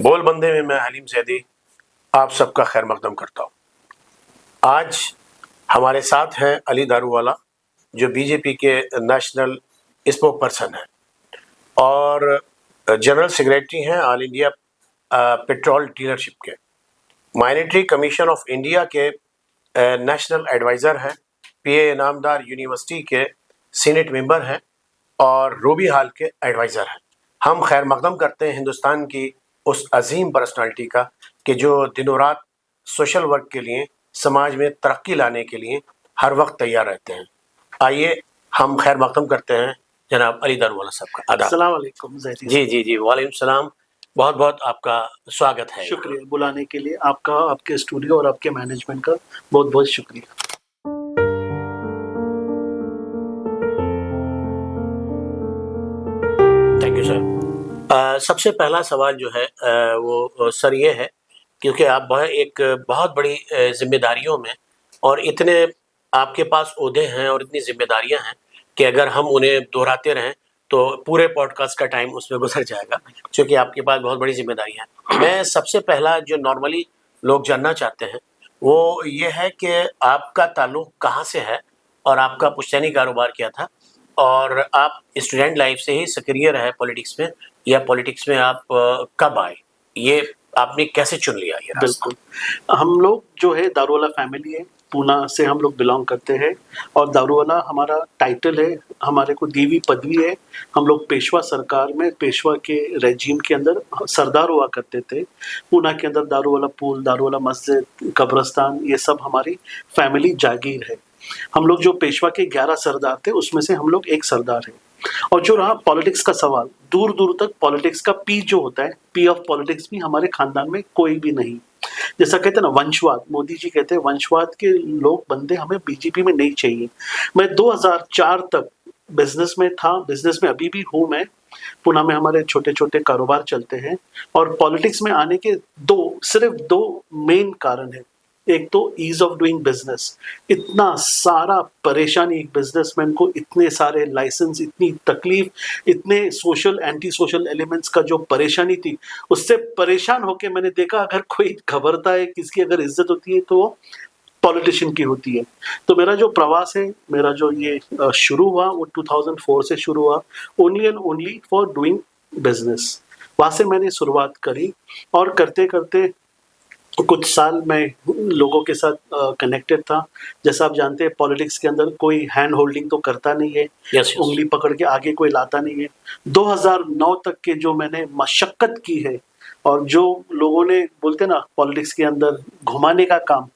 बोल बंदे में मैं हलीम सैदी आप सबका खैर मकदम करता हूँ। आज हमारे साथ हैं अली दारूवाला, जो बीजेपी के नेशनल स्पोक पर्सन हैं और जनरल सेक्रेटरी हैं ऑल इंडिया पेट्रोल डीलरशिप के। मॉनेटरी कमीशन ऑफ इंडिया के नेशनल एडवाइज़र हैं, पीए इनामदार यूनिवर्सिटी के सीनेट मेंबर हैं और रूबी हाल के एडवाइज़र हैं। हम खैर मकदम करते हैं हिंदुस्तान की उस अजीम पर्सनालिटी का कि जो दिनों रात सोशल वर्क के लिए, समाज में तरक्की लाने के लिए हर वक्त तैयार रहते हैं। आइए हम खैर मकदम करते हैं जनाब अली दारूवाला साहब का। आदाब। अस्सलाम वालेकुम ज़ैदी। जी जी जी, वालेकुम सलाम। बहुत बहुत आपका स्वागत है। शुक्रिया बुलाने के लिए आपका, आपके स्टूडियो और आपके मैनेजमेंट का बहुत बहुत शुक्रिया। Thank you sir. सबसे पहला सवाल जो है वो सर ये है, क्योंकि आप एक बहुत बड़ी जिम्मेदारियों में और इतने आपके पास ओहदे हैं और इतनी जिम्मेदारियां हैं कि अगर हम उन्हें दोहराते रहें तो पूरे पॉडकास्ट का टाइम उसमें गुजर जाएगा, क्योंकि आपके पास बहुत बड़ी जिम्मेदारियां हैं। मैं सबसे पहला जो नॉर्मली लोग जानना चाहते हैं वो ये है कि आपका ताल्लुक कहाँ से है और आपका पुश्तैनी कारोबार क्या था, और आप स्टूडेंट लाइफ से ही सक्रिय रहे पॉलिटिक्स में, या पॉलिटिक्स में आप कब आए, ये आपने कैसे चुन लिया ये रास्ता? बिल्कुल, हम लोग जो है दारूवाला फैमिली है, पूना से हम लोग बिलोंग करते हैं और दारूवाला हमारा टाइटल है, हमारे को दी हुई पदवी है। हम लोग पेशवा सरकार में, पेशवा के रेजिम के अंदर सरदार हुआ करते थे। पूना के अंदर दारूवाला पुल, दारूवाला मस्जिद, कब्रस्तान, ये सब हमारी फैमिली जागीर है। हम लोग जो पेशवा के 11 सरदार थे उसमें से हम लोग एक सरदार हैं। और जो रहा पॉलिटिक्स का सवाल, दूर दूर तक पॉलिटिक्स का पी जो होता है, पी ऑफ पॉलिटिक्स भी हमारे खानदान में कोई भी नहीं। जैसा कहते हैं ना वंशवाद, मोदी जी कहते हैं वंशवाद के लोग बंदे हमें बीजेपी में नहीं चाहिए। मैं 2004 तक बिजनेस में था, बिजनेस में अभी भी हूँ मैं। पुणे में हमारे छोटे छोटे कारोबार चलते हैं और पॉलिटिक्स में आने के सिर्फ दो मेन कारण है। एक तो ईज ऑफ डूइंग बिजनेस, इतना सारा परेशानी एक बिजनेसमैन को, इतने सारे लाइसेंस, इतनी तकलीफ, इतने सोशल एंटी सोशल एलिमेंट्स का जो परेशानी थी, उससे परेशान होके मैंने देखा अगर कोई घबरता है, किसकी अगर इज्जत होती है तो वो पॉलिटिशियन की होती है। तो मेरा जो प्रवास है, मेरा जो ये शुरू हुआ वो 2004 से शुरू हुआ, only and only for doing business. वहाँ से मैंने शुरुआत करी और करते करते कुछ साल मैं लोगों के साथ कनेक्टेड था। जैसा आप जानते हैं पॉलिटिक्स के अंदर कोई हैंड होल्डिंग तो करता नहीं है, yes, yes. उंगली पकड़ के आगे कोई लाता नहीं है। 2009 तक के जो मैंने मशक्कत की है और जो लोगों ने बोलते ना पॉलिटिक्स के अंदर घुमाने का काम,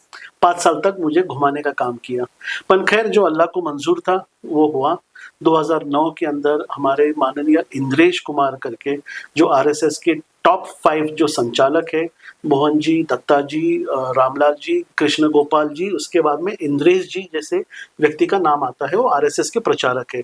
5 साल तक मुझे घुमाने का काम किया, पर खैर जो अल्लाह को मंजूर था वो हुआ। 2009 के अंदर हमारे माननीय इंद्रेश कुमार करके जो आरएसएस के टॉप 5 जो संचालक है, मोहन जी, दत्ता जी, रामलाल जी, कृष्ण गोपाल जी, उसके बाद में इंद्रेश जी जैसे व्यक्ति का नाम आता है, वो आरएसएस के प्रचारक है।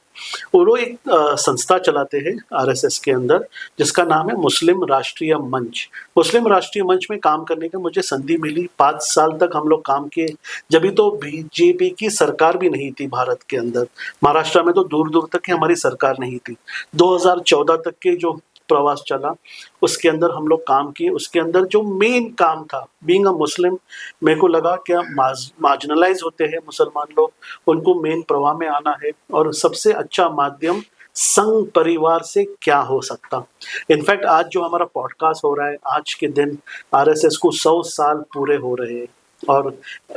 और वो एक संस्था चलाते हैं आरएसएस के अंदर जिसका नाम है मुस्लिम राष्ट्रीय मंच। मुस्लिम राष्ट्रीय मंच में काम करने का मुझे संधि मिली। 5 साल तक हम लोग काम किए, जब भी तो बीजेपी की सरकार भी नहीं थी भारत के अंदर, महाराष्ट्र में तो दूर दूर तक की हमारी सरकार नहीं थी। 2014 तक के जो प्रवास चला उसके अंदर हम लोग काम किए। उसके अंदर जो मेन काम था, बीइंग अ मुस्लिम, मेरे को लगा क्या मार्जिनलाइज होते हैं मुसलमान लोग, उनको मेन प्रवाह में आना है और सबसे अच्छा माध्यम संघ परिवार से क्या हो सकता। इनफैक्ट आज जो हमारा पॉडकास्ट हो रहा है, आज के दिन आरएसएस को 100 साल पूरे हो रहे हैं और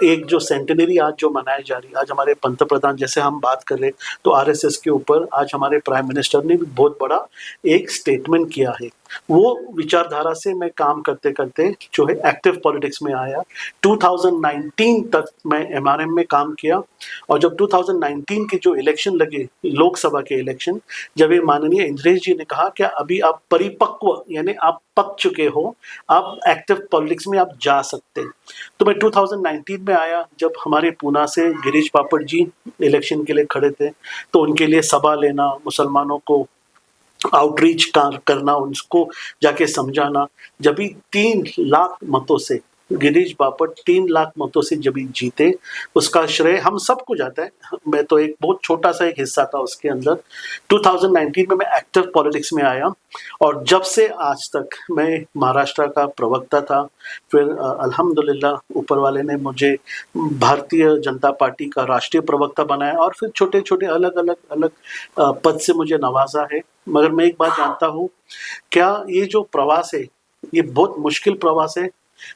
एक जो सेंटेनरी आज जो मनाई जा रही है, आज हमारे पंत प्रधान जैसे हम बात कर रहे हैं तो आरएसएस के ऊपर आज हमारे प्राइम मिनिस्टर ने भी बहुत बड़ा एक स्टेटमेंट किया है। वो विचारधारा से मैं काम करते करते जो है एक्टिव पॉलिटिक्स में आया। 2019 तक मैं एमआरएम में काम किया और जब 2019 के जो इलेक्शन लगे, लोकसभा के इलेक्शन, जब ये माननीय इंद्रेश जी ने कहा कि अभी आप परिपक्व यानी आप पक चुके हो, आप एक्टिव पॉलिटिक्स में आप जा सकते हैं, तो मैं 2019 में आया। जब हमारे पूना से गिरीश बापट जी इलेक्शन के लिए खड़े थे तो उनके लिए सभा लेना, मुसलमानों को आउटरीच करना, उनको जाके समझाना, जब भी 3 लाख मतों से गिरीश बापट 3 लाख मतों से जब जीते, उसका श्रेय हम सबको जाता है। मैं तो एक बहुत छोटा सा एक हिस्सा था उसके अंदर। 2019 में मैं एक्टिव पॉलिटिक्स में आया और जब से आज तक मैं महाराष्ट्र का प्रवक्ता था। फिर अल्हम्दुलिल्लाह ऊपर वाले ने मुझे भारतीय जनता पार्टी का राष्ट्रीय प्रवक्ता बनाया और फिर छोटे-छोटे अलग-अलग पद से मुझे नवाजा है। मगर मैं एक बात जानता हूँ, क्या ये जो प्रवास है, ये बहुत मुश्किल प्रवास है।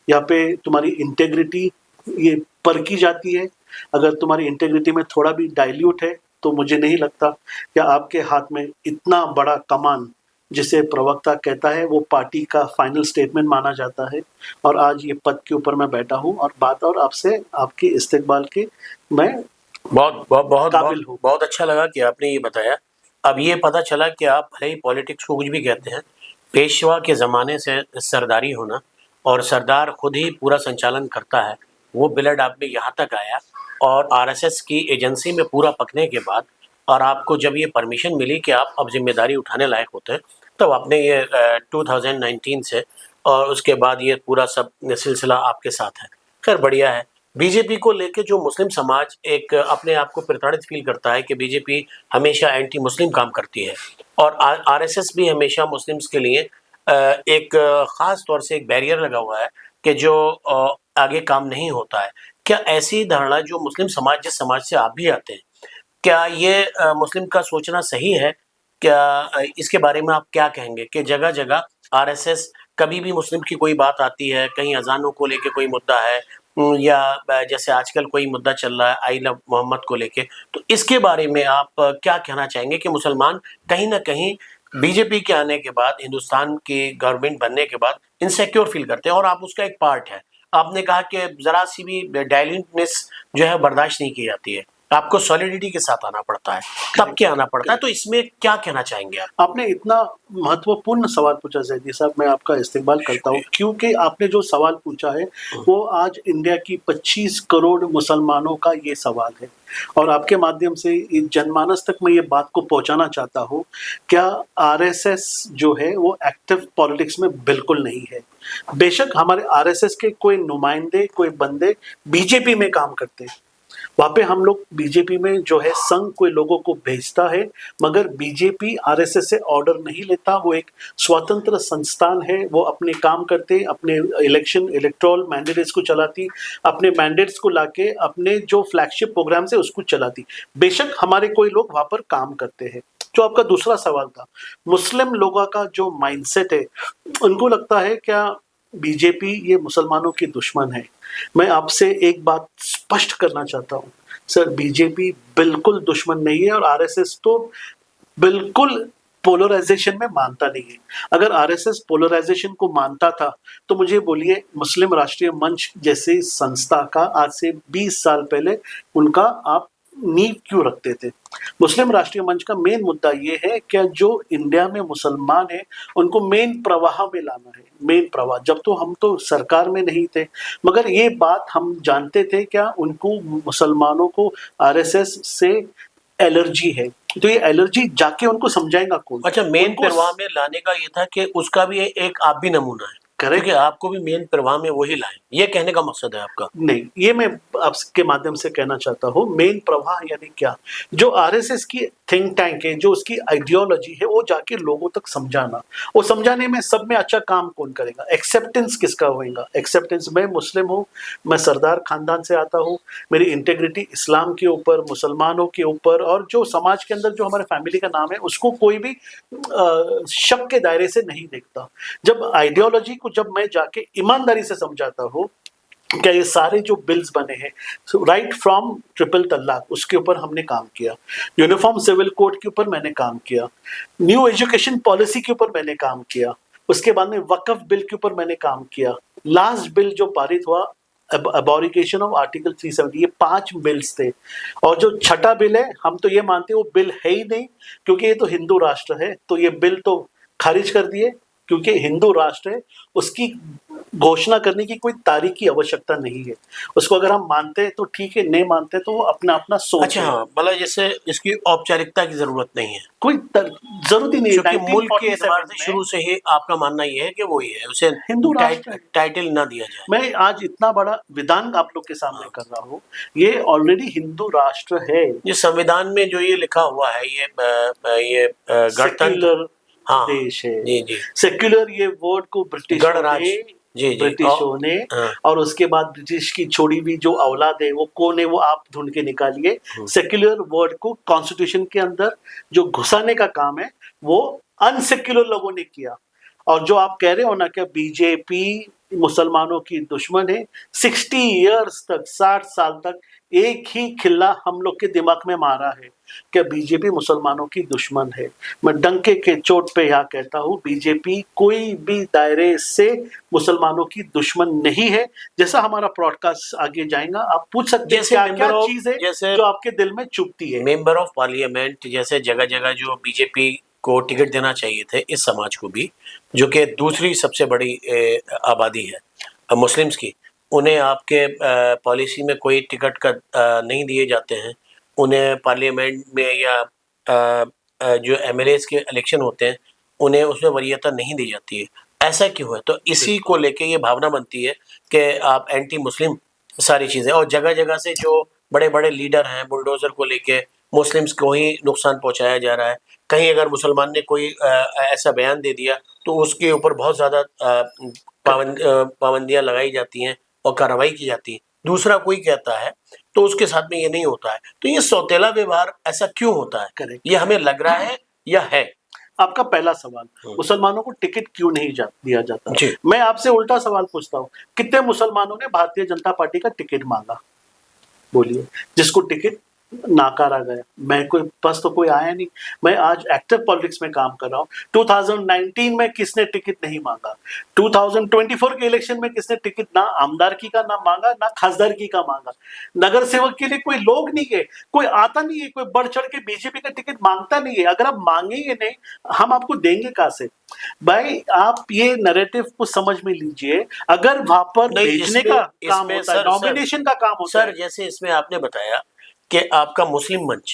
यहाँ पे तुम्हारी इंटेग्रिटी ये परखी जाती है। अगर तुम्हारी इंटेग्रिटी में थोड़ा भी डाइल्यूट है तो मुझे नहीं लगता कि आपके हाथ में इतना बड़ा कमान, जिसे प्रवक्ता कहता है, वो पार्टी का फाइनल स्टेटमेंट माना जाता है। और आज ये पद के ऊपर मैं बैठा हूँ और बात और आपसे आपके इस्तेकबाल के मैं बहुत बहुत बहुत काबिल बहुत हूँ। बहुत अच्छा लगा कि आपने ये बताया। अब ये पता चला कि आप भले ही पॉलिटिक्स को कुछ भी कहते हैं, पेशवा के ज़माने से सरदारी होना और सरदार खुद ही पूरा संचालन करता है, वो ब्लड आप में यहाँ तक आया और आरएसएस की एजेंसी में पूरा पकने के बाद और आपको जब ये परमिशन मिली कि आप अब ज़िम्मेदारी उठाने लायक होते हैं, तब आपने ये 2019 से और उसके बाद ये पूरा सब सिलसिला आपके साथ है। खैर बढ़िया है। बीजेपी को लेके जो मुस्लिम समाज एक अपने आप को प्रताड़ित फील करता है कि बीजेपी हमेशा एंटी मुस्लिम काम करती है और आरएसएस भी हमेशा मुस्लिम्स के लिए एक ख़ास तौर से एक बैरियर लगा हुआ है कि जो आगे काम नहीं होता है। क्या ऐसी धारणा जो मुस्लिम समाज जिस समाज से आप भी आते हैं, क्या ये मुस्लिम का सोचना सही है? क्या इसके बारे में आप क्या कहेंगे कि जगह-जगह आरएसएस कभी भी मुस्लिम की कोई बात आती है, कहीं अज़ानों को लेके कोई मुद्दा है या जैसे आजकल कोई मुद्दा चल रहा है आई लव मोहम्मद को लेके, तो इसके बारे में आप क्या कहना चाहेंगे कि मुसलमान कहीं न कहीं बीजेपी के आने के बाद, हिंदुस्तान की गवर्नमेंट बनने के बाद इनसिक्योर फील करते हैं और आप उसका एक पार्ट हैं। आपने कहा कि ज़रा-सी भी डाइल्यूटनेस जो है बर्दाश्त नहीं की जाती है। आपको सॉलिडिटी के साथ आना पड़ता है, तब के आना पड़ता है, तो इसमें क्या कहना चाहेंगे आप? आपने इतना महत्वपूर्ण सवाल पूछा ज़ैदी साहब, मैं आपका इस्तेक़बाल करता हूँ, क्योंकि आपने जो सवाल पूछा है, वो आज इंडिया की 25 करोड़ मुसलमानों का ये सवाल है और आपके माध्यम से जनमानस तक मैं ये बात को पहुँचाना चाहता हूँ। क्या आरएसएस जो है वो एक्टिव पॉलिटिक्स में बिल्कुल नहीं है। बेशक हमारे आरएसएस के कोई नुमाइंदे, कोई बंदे बीजेपी में काम करते हैं। वहाँ पे हम लोग बीजेपी में जो है संघ कोई लोगों को भेजता है, मगर बीजेपी आरएसएस से ऑर्डर नहीं लेता। वो एक स्वतंत्र संस्थान है, वो अपने काम करते, अपने इलेक्शन इलेक्टोरल मैंडेट्स को चलाती, अपने मैंडेट्स को लाके अपने जो फ्लैगशिप प्रोग्राम्स है उसको चलाती। बेशक हमारे कोई लोग वहाँ पर काम करते हैं। जो आपका दूसरा सवाल था, मुस्लिम लोगों का जो माइंडसेट है, उनको लगता है क्या बीजेपी ये मुसलमानों की दुश्मन है। मैं आपसे एक बात स्पष्ट करना चाहता हूँ, सर बीजेपी बिल्कुल दुश्मन नहीं है और आरएसएस तो बिल्कुल पोलराइजेशन में मानता नहीं है। अगर आरएसएस पोलराइजेशन को मानता था तो मुझे बोलिए मुस्लिम राष्ट्रीय मंच जैसी संस्था का आज से 20 साल पहले उनका आप नींव क्यों रखते थे। मुस्लिम राष्ट्रीय मंच का मेन मुद्दा ये है कि जो इंडिया में मुसलमान है उनको मेन प्रवाह में लाना है। मेन प्रवाह जब तो हम तो सरकार में नहीं थे, मगर ये बात हम जानते थे क्या उनको मुसलमानों को आरएसएस से एलर्जी है, तो ये एलर्जी जाके उनको समझाएगा कौन। अच्छा, मेन प्रवाह में लाने का ये था कि उसका भी एक आप भी नमूना है, करेक्ट, कि आपको भी मेन प्रवाह में वही लाएं, ये कहने का मकसद है आपका? नहीं, ये मैं आपके माध्यम से कहना चाहता हूँ। मेन प्रवाह यानी क्या, जो आरएसएस की थिंक टैंक है, जो उसकी आइडियोलॉजी है, वो जाके लोगों तक समझाना। वो समझाने में सब में अच्छा काम कौन करेगा, एक्सेप्टेंस किसका होएगा। एक्सेप्टेंस, मैं मुस्लिम हूँ, मैं सरदार खानदान से आता हूँ, मेरी इंटेग्रिटी इस्लाम के ऊपर, मुसलमानों के ऊपर और जो समाज के अंदर जो हमारे फैमिली का नाम है उसको कोई भी शक के दायरे से नहीं देखता। जब आइडियोलॉजी को जब मैं जाके ईमानदारी से समझाता हूँ, क्या ये सारे जो बिल्स बने हैं, राइट फ्रॉम ट्रिपल तलाक, उसके ऊपर हमने काम किया, यूनिफॉर्म सिविल कोड के ऊपर मैंने काम किया, न्यू एजुकेशन पॉलिसी के ऊपर मैंने काम किया, उसके बाद में वक्फ बिल के ऊपर मैंने काम किया, लास्ट बिल जो पारित हुआ अबॉरिगेशन ऑफ आर्टिकल 370, ये 5 बिल्स थे। और जो छठा बिल है, हम तो ये मानते हैं वो बिल है ही नहीं, क्योंकि ये तो हिंदू राष्ट्र है, तो ये बिल तो खारिज कर दिए, क्योंकि हिंदू राष्ट्र है, उसकी घोषणा करने की कोई तारीख की आवश्यकता नहीं है। उसको अगर हम मानते हैं तो ठीक है, नहीं मानते तो वो अपना-अपना सोच अच्छा, है। हाँ, मतलब जैसे इसकी औपचारिकता की ज़रूरत नहीं है, कोई ज़रूरत ही नहीं है। क्योंकि मुल्क के एतबार 1947 से में शुरू से ही आपका मानना ये है कि वो ही है, उसे हिंदू राष्ट्र है। टाइटल ना दिया जाए। मैं आज इतना बड़ा विधान आप लोग के सामने कर रहा हूँ, ये ऑलरेडी हिंदू राष्ट्र है। ये संविधान में जो ये लिखा हुआ है, ये गणतंत्र, सेक्युलर हाँ, देश है। जी, जी, सेक्युलर ये वर्ड को गणराज्य, जी, जी, ब्रिटिशों ने हाँ, और उसके बाद ब्रिटिश की छोड़ी हुई जो औलाद है वो कौन है, वो आप ढूंढ के निकालिए। हम्म। सेक्युलर वर्ड को कॉन्स्टिट्यूशन के अंदर जो घुसाने का काम है वो अनसेक्युलर लोगों ने किया। और जो आप कह रहे हो ना कि बीजेपी मुसलमानों की दुश्मन है, 60 इयर्स तक, 60 साल तक एक ही खिल्ला हम लोग के दिमाग में मारा है कि बीजेपी मुसलमानों की दुश्मन है। मैं डंके के चोट पे यहाँ कहता हूँ, बीजेपी कोई भी दायरे से मुसलमानों की दुश्मन नहीं है। जैसा हमारा ब्रॉडकास्ट आगे जाएगा, आप पूछ सकते हैं जैसे क्या मेंबर क्या ऑफ चीज है जैसे जो आपके दिल में चुभती है। मेंबर ऑफ पार्लियामेंट जैसे जगह जगह जो बीजेपी को टिकट देना चाहिए थे, इस समाज को भी, जो कि दूसरी सबसे बड़ी आबादी है मुस्लिम्स की, उन्हें आपके पॉलिसी में कोई टिकट का नहीं दिए जाते हैं। उन्हें पार्लियामेंट में या जो एमएलएस के इलेक्शन होते हैं, उन्हें उसमें वरीयता नहीं दी जाती है। ऐसा क्यों है? तो इसी को लेके ये भावना बनती है कि आप एंटी मुस्लिम सारी चीज़ें, और जगह जगह से जो बड़े बड़े लीडर हैं, बुलडोजर को लेके मुस्लिम्स को ही नुकसान पहुंचाया जा रहा है। कहीं अगर मुसलमान ने कोई ऐसा बयान दे दिया तो उसके ऊपर बहुत ज़्यादा पाबंदियां लगाई जाती हैं और कार्रवाई की जाती है। दूसरा कोई कहता है तो उसके साथ में ये नहीं होता है। तो ये सौतेला व्यवहार ऐसा क्यों होता है? करेक्ट। ये हमें लग रहा है या है? आपका पहला सवाल, मुसलमानों को टिकट क्यों नहीं दिया जाता? जी। मैं आपसे उल्टा सवाल पूछता हूँ, कितने मुसलमानों ने भारतीय जनता पार्टी का टिकट मांगा? बोलिए। जिसको टिकट नाकारा गया। मैं कोई बस तो कोई आया नहीं। मैं आज एक्टिव पॉलिटिक्स में काम कर रहा हूँ। 2019 में किसने टिकट नहीं मांगा? 2024 के इलेक्शन में किसने टिकट ना आमदारकी का ना मांगा, ना खासदारकी का मांगा? नगर सेवक के लिए कोई लोग नहीं है, कोई आता नहीं है, कोई बढ़ चढ़ के बीजेपी का टिकट मांगता नहीं है। अगर आप मांगेंगे नहीं, हम आपको देंगे कहां से? भाई आप ये नैरेटिव को समझ में लीजिए। अगर वहां पर नहीं, भेजने का काम इसमें होता है, नॉमिनेशन का काम होता सर, है। जैसे इसमें आपने बताया कि आपका मुस्लिम मंच,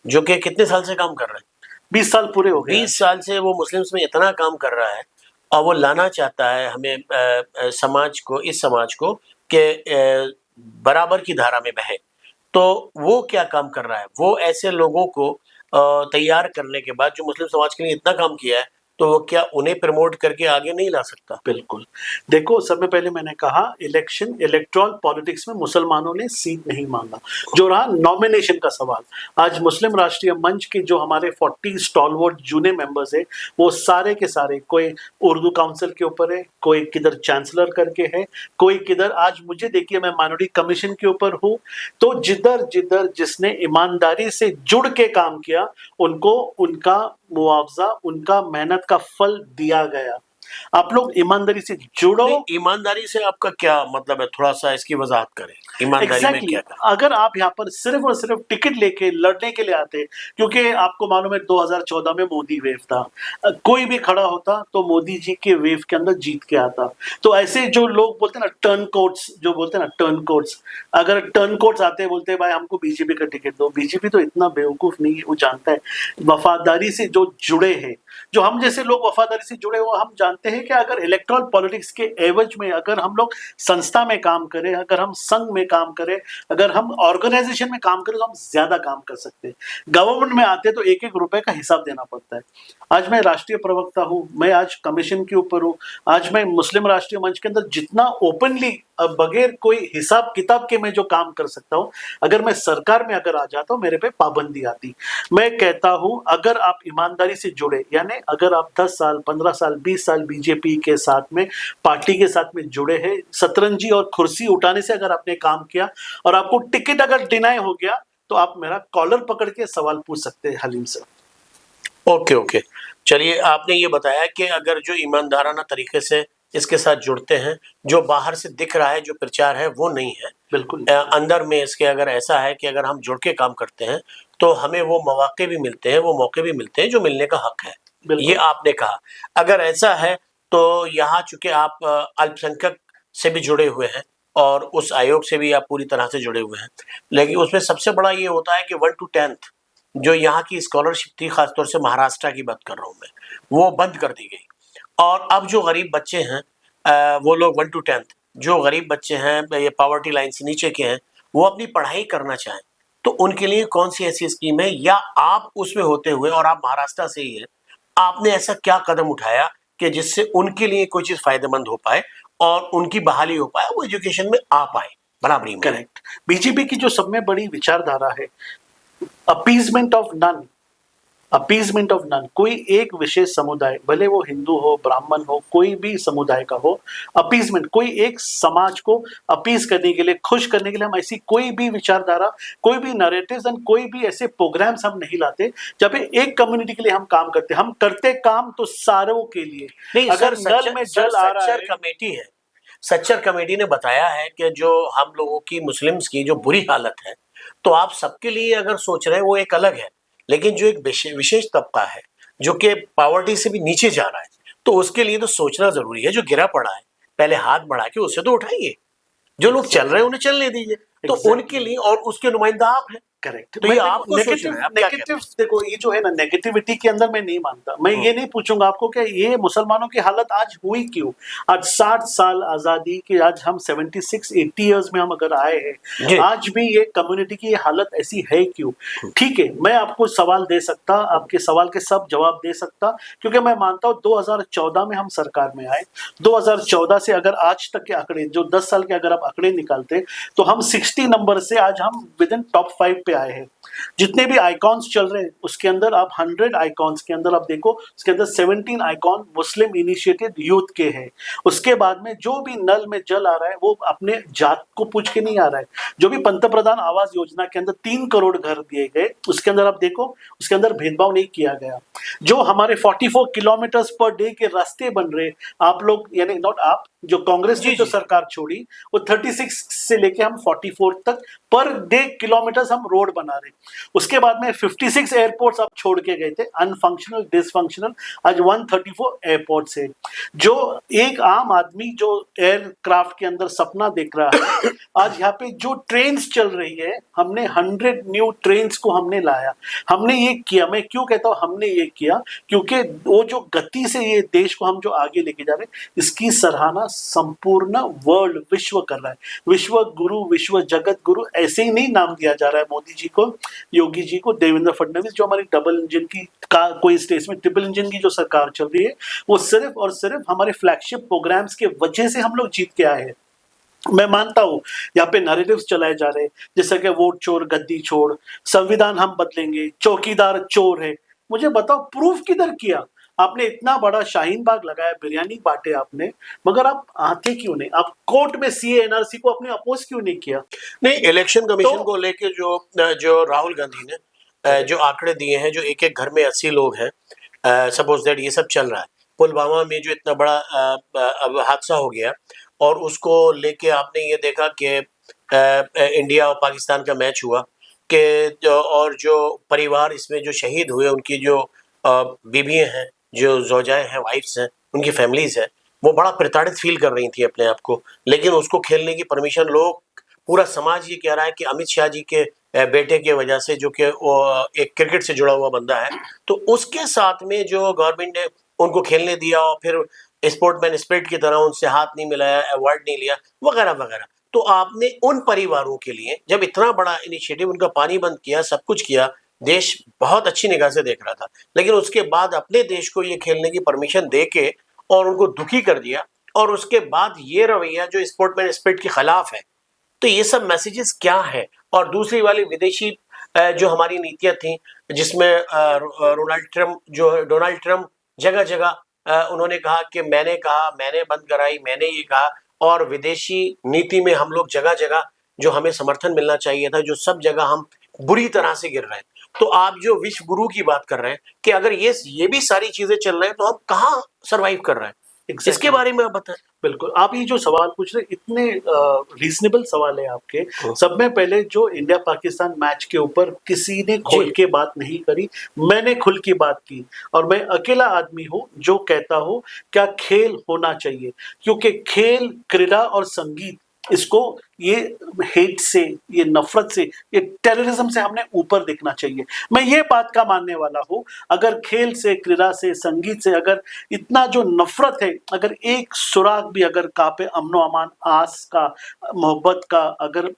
जो कि कितने साल से काम कर रहा है? 20 साल पूरे हो गए। 20 साल से वो मुस्लिम्स में इतना काम कर रहा है, और वो लाना चाहता है हमें समाज को, इस समाज को, कि बराबर की धारा में बहे। तो वो क्या काम कर रहा है? वो ऐसे लोगों को तैयार करने के बाद, जो मुस्लिम समाज के लिए इतना काम किया है, तो वो क्या उन्हें प्रमोट करके आगे नहीं ला सकता? बिल्कुल। देखो, सबसे पहले मैंने कहा इलेक्टोरल पॉलिटिक्स में मुसलमानों ने सीट नहीं मांगा। जो रहा नॉमिनेशन का सवाल, आज मुस्लिम राष्ट्रीय मंच के जो हमारे 40 स्टॉलवर्ड जूनियर मेंबर्स है, वो सारे के सारे, कोई उर्दू काउंसिल के ऊपर है, कोई किधर चांसलर करके है, कोई किधर, आज मुझे देखिए मैं माइनॉरिटी कमीशन के ऊपर हूँ। तो जिधर जिधर जिसने ईमानदारी से जुड़ के काम किया, उनको उनका मुआवजा, उनका मेहनत का फल दिया गया। आप लोग ईमानदारी से जुड़ो। ईमानदारी से आपका क्या मतलब है? थोड़ा सा इसकी वजाहत करें, ईमानदारी में क्या कर? अगर आप यहाँ पर सिर्फ और सिर्फ टिकट लेके लड़ने के लिए आते, क्योंकि आपको मालूम है 2014 में मोदी वेव था, कोई भी खड़ा होता तो मोदी जी के वेव के अंदर जीत के आता। तो ऐसे जो लोग बोलते हैं ना टर्न कोट्स, जो बोलते हैं ना टर्न कोट्स, अगर टर्न कोट्स आते बोलते भाई हमको बीजेपी का टिकट दो, बीजेपी तो इतना बेवकूफ नहीं है, वो जानता है वफादारी से जो जुड़े हैं, जो हम जैसे लोग वफादारी से जुड़े हो, हम जानते हैं कि अगर इलेक्टोरल पॉलिटिक्स के एवज में अगर हम लोग संस्था में काम करें, अगर हम संघ में काम करें, अगर हम ऑर्गेनाइजेशन में काम करें, तो हम ज्यादा काम कर सकते हैं। गवर्नमेंट में आते तो एक एक रुपए का हिसाब देना पड़ता है। आज मैं राष्ट्रीय प्रवक्ता हूं, मैं आज कमीशन के ऊपर हूं, आज मैं मुस्लिम राष्ट्रीय मंच के अंदर जितना ओपनली बगैर कोई हिसाब किताब के मैं जो काम कर सकता हूं, अगर मैं सरकार में अगर आ जाता हूं, मेरे पे पाबंदी आती। मैं कहता हूं अगर आप ईमानदारी से जुड़े, यानी अगर आप 10 साल 15 साल 20 साल बीजेपी के साथ में, पार्टी के साथ में जुड़े हैं, सतरंजी और कुर्सी उठाने से अगर आपने काम किया और आपको टिकट अगर डिनाई हो गया, तो आप मेरा कॉलर पकड़ के सवाल पूछ सकते हैं हलीम से। ओके, ओके, चलिए, आपने ये बताया कि अगर जो ईमानदाराना तरीके से इसके साथ जुड़ते हैं, जो बाहर से दिख रहा है, जो प्रचार है, वो नहीं है। बिल्कुल। अंदर में इसके अगर ऐसा है कि अगर हम जुड़ के काम करते हैं, तो हमें वो मौके भी मिलते हैं, जो मिलने का हक है। ये आपने कहा। अगर ऐसा है तो यहाँ चूंकि आप अल्पसंख्यक से भी जुड़े हुए हैं और उस आयोग से भी आप पूरी तरह से जुड़े हुए हैं, लेकिन उसमें सबसे बड़ा ये होता है कि 1 to 10th जो यहाँ की स्कॉलरशिप थी, खासतौर से महाराष्ट्र की बात कर रहा हूँ मैं, वो बंद कर दी गई। और अब जो गरीब बच्चे हैं वो लोग 1 to 10th जो गरीब बच्चे हैं, ये पॉवर्टी लाइन से नीचे के हैं, वो अपनी पढ़ाई करना चाहें तो उनके लिए कौन सी ऐसी स्कीम है, या आप उसमें होते हुए, और आप महाराष्ट्र से ही हैं, आपने ऐसा क्या कदम उठाया कि जिससे उनके लिए कोई चीज फायदेमंद हो पाए और उनकी बहाली हो पाए, वो एजुकेशन में आ पाए बराबरी में? करेक्ट। बीजेपी की जो सब में बड़ी विचारधारा है, appeasement of none, appeasement of none. कोई एक विशेष समुदाय, भले वो हिंदू हो, ब्राह्मण हो, कोई भी समुदाय का हो, अपीजमेंट, कोई एक समाज को अपीज करने के लिए, खुश करने के लिए हम ऐसी कोई भी विचारधारा, कोई भी नैरेटिव्स एंड कोई भी ऐसे प्रोग्राम्स हम नहीं लाते जब एक कम्युनिटी के लिए हम काम करते। हम करते काम तो सारों के लिए। नहीं अगर सर, नल में जल आ रहा है, कमेटी है, सच्चर कमेटी ने बताया है कि जो हम लोगों की, मुस्लिम्स की जो बुरी हालत है, तो आप सबके लिए अगर सोच रहे हैं वो एक अलग है, लेकिन जो एक विशेष तबका है जो कि पॉवर्टी से भी नीचे जा रहा है, तो उसके लिए तो सोचना जरूरी है। जो गिरा पड़ा है पहले हाथ बढ़ा के उससे तो उठाइए, जो लोग चल रहे हैं उन्हें चलने दीजिए, तो उनके लिए, और उसके नुमाइंदा आप हैं। करेक्ट। तो ये आपको नेगेटिव, नेगेटिव देखो, ये जो है ना, नेगेटिविटी के अंदर मैं नहीं मानता। मैं ये नहीं पूछूंगा आपको कि ये मुसलमानों की हालत आज हुई क्यों। आज 60 साल आजादी के, आज हम 76-80 इयर्स में हम अगर आए हैं, आज भी ये कम्युनिटी की ये हालत ऐसी है क्यों? ठीक है, मैं आपको सवाल दे सकता, आपके सवाल के सब जवाब दे सकता, क्योंकि मैं मानता हूँ 2014 में हम सरकार में आए। 2014 से अगर आज तक के आंकड़े, जो 10 साल के अगर आप आंकड़े निकालते, तो हम 60 नंबर से आज हम विद इन टॉप 5 पे आए हैं। जितने भी आइकॉन्स चल रहे हैं उसके अंदर आप 100 आइकॉन्स के अंदर आप देखो, उसके अंदर 17 आइकॉन मुस्लिम इनिशिएटेड यूथ के हैं। उसके बाद में जो भी नल में जल आ रहा है वो अपने जात को पूछ के नहीं आ रहा है। जो भी पंतप्रधान आवास योजना के अंदर 3 करोड़ घर दिए गए, उसके अंदर आप देखो, उसके अंदर भेदभाव नहीं किया गया। जो हमारे 44 किलोमीटर्स पर डे के रास्ते बन रहे, आप लोग, यानी नॉट आप, जो कांग्रेस ने जो सरकार छोड़ी, वो 36 से लेके हम 44 तक पर डे किलोमीटर्स हम रोड बना रहे। उसके बाद में 56 एयरपोर्ट्स आप छोड़ के गए थे, अनफंक्शनल, डिसफंक्शनल। आज 134 एयरपोर्ट्स है। जो एक आम आदमी जो एयरक्राफ्ट के अंदर सपना देख रहा है, आज यहाँ पे जो ट्रेन्स चल रही है, हमने 100 न्यू ट्रेन्स को हमने लाया। हमने ये किया, मैं क्यों कहता हूँ हमने ये किया, क्योंकि वो जो गति से ये देश को हम जो आगे लेके जा रहे हैं, इसकी सराहना संपूर्ण वर्ल्ड, विश्व कर रहा है। विश्व गुरु, विश्व जगत गुरु, ऐसे ही नहीं नाम दिया जा रहा है मोदी जी को, योगी जी को, देवेंद्र फडणवीस। जो हमारी डबल इंजन की कोई स्टेट में ट्रिपल इंजन की जो सरकार चल रही है, वो सिर्फ और सिर्फ हमारे फ्लैगशिप प्रोग्राम्स के वजह से हम लोग जीत के आए हैं। मैं मानता हूं यहाँ पे नैरेटिव्स चलाए जा रहे हैं, जैसे कि वोट चोर गद्दी छोड़, संविधान हम बदलेंगे, चौकीदार चोर है। मुझे बताओ, प्रूफ किधर किया आपने? इतना बड़ा शाहीन बाग लगाया, बिरयानी बांटे आपने, मगर आप आते क्यों नहीं? आप कोर्ट में सीए एनआरसी को अपने अपोज क्यों नहीं किया? नहीं, इलेक्शन कमीशन को लेके जो राहुल गांधी ने जो आंकड़े दिए हैं, जो एक एक घर में 80 लोग हैं, सपोज दैट ये सब चल रहा है। पुलवामा में जो इतना बड़ा अब हादसा हो गया, और उसको लेके आपने ये देखा कि इंडिया और पाकिस्तान का मैच हुआ, कि और जो परिवार इसमें जो शहीद हुए, उनकी जो बीवियाँ हैं, जो ज़ौजाएँ हैं, वाइफ्स हैं, उनकी फैमिलीज़ हैं, वो बड़ा प्रताड़ित फील कर रही थी अपने आप को। लेकिन उसको खेलने की परमिशन, लोग, पूरा समाज ये कह रहा है कि अमित शाह जी के बेटे की वजह से, जो कि एक क्रिकेट से जुड़ा हुआ बंदा है, तो उसके साथ में जो गवर्नमेंट ने उनको खेलने दिया और फिर स्पोर्टमैन स्पिरिट की तरह उनसे हाथ नहीं मिलाया, अवार्ड नहीं लिया, वगैरह वगैरह। तो आपने उन परिवारों के लिए जब इतना बड़ा इनिशिएटिव, उनका पानी बंद किया, सब कुछ किया, देश बहुत अच्छी निगाह से देख रहा था, लेकिन उसके बाद अपने देश को ये खेलने की परमिशन दे के और उनको दुखी कर दिया, और उसके बाद ये रवैया जो स्पोर्टमैन स्पिरिट के खिलाफ है, तो ये सब मैसेजेस क्या है? और दूसरी वाली विदेशी जो हमारी नीतियां थी, जिसमें डोनाल्ड ट्रम्प जगह जगह उन्होंने कहा कि मैंने कहा, मैंने बंद कराई, मैंने ये कहा, और विदेशी नीति में हम लोग जगह जगह जो हमें समर्थन मिलना चाहिए था, जो सब जगह हम बुरी तरह से गिर रहे हैं। तो आप जो विश्व गुरु की बात कर रहे हैं कि अगर ये भी सारी चीजें चल रहे हैं, तो हम कहाँ सरवाइव कर रहे हैं? Exactly. इसके बारे में आप बताएं। बिल्कुल, आप ये जो सवाल पूछ रहे इतने रीजनेबल सवाल है आपके। सब में पहले जो इंडिया पाकिस्तान मैच के ऊपर किसी ने खोल के बात नहीं करी, मैंने खुल की बात की और मैं अकेला आदमी हूँ जो कहता हूँ क्या खेल होना चाहिए, क्योंकि खेल, क्रीड़ा और संगीत इसको ये हेट से, ये नफरत से, ये टेररिज्म से हमने ऊपर देखना चाहिए। मैं ये बात का मानने वाला हूँ, अगर खेल से, क्रीड़ा से, संगीत से अगर इतना जो नफरत है, अगर एक सुराग भी अगर कहाँ पे अमनो अमान, आस का, मोहब्बत का, अगर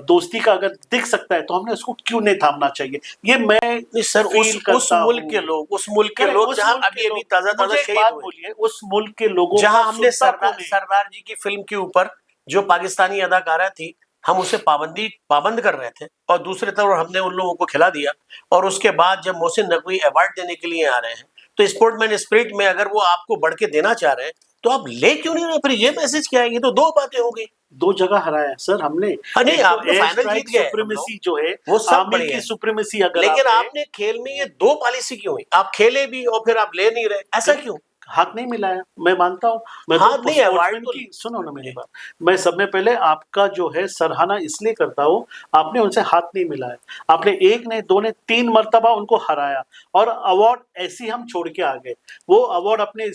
दोस्ती का अगर दिख सकता है तो हमने उसको क्यों नहीं थामना चाहिए। ये मैं सर उस मुल्क के लोग, उस मुल्क के लोग जहां अभी ताजा शहीद बोलिए, उस मुल्क के लोगों जहां हमने सरदार जी की फिल्म के ऊपर जो पाकिस्तानी अदाकारा थी, हम उसे पाबंद कर रहे थे और दूसरी तरफ हमने उन लोगों को खिला दिया। और उसके बाद जब मोहसिन नकवी अवार्ड देने के लिए आ रहे हैं तो स्पोर्ट्समैन स्पिरिट में अगर वो आपको बढ़ के देना चाह रहे हैं तो आप ले क्यों नहीं रहे? फिर ये मैसेज क्या है? ये तो दो बातें हो गई। दो जगह हराया सर हमने। नहीं, आपने फाइनल जीत गए, सुप्रीमेसी जो है वो सब आमिर की सुप्रीमेसी, अगर लेकिन आपने खेल में ये दो पॉलिसी क्यों हुई? आप खेले भी और फिर आप ले नहीं रहे, ऐसा क्यों? हाथ नहीं मिलाया, मैं मानता हूँ। मैं हाथ तो नहीं, अवार्ड की सुनो ना मेरी बात। मैं सब में पहले आपका जो है सराहना इसलिए करता हूँ, आपने उनसे हाथ नहीं मिलाया, आपने एक ने, दो ने, 3 मर्तबा उनको हराया और अवार्ड ऐसे हम छोड़ के आ गए। वो अवार्ड अपने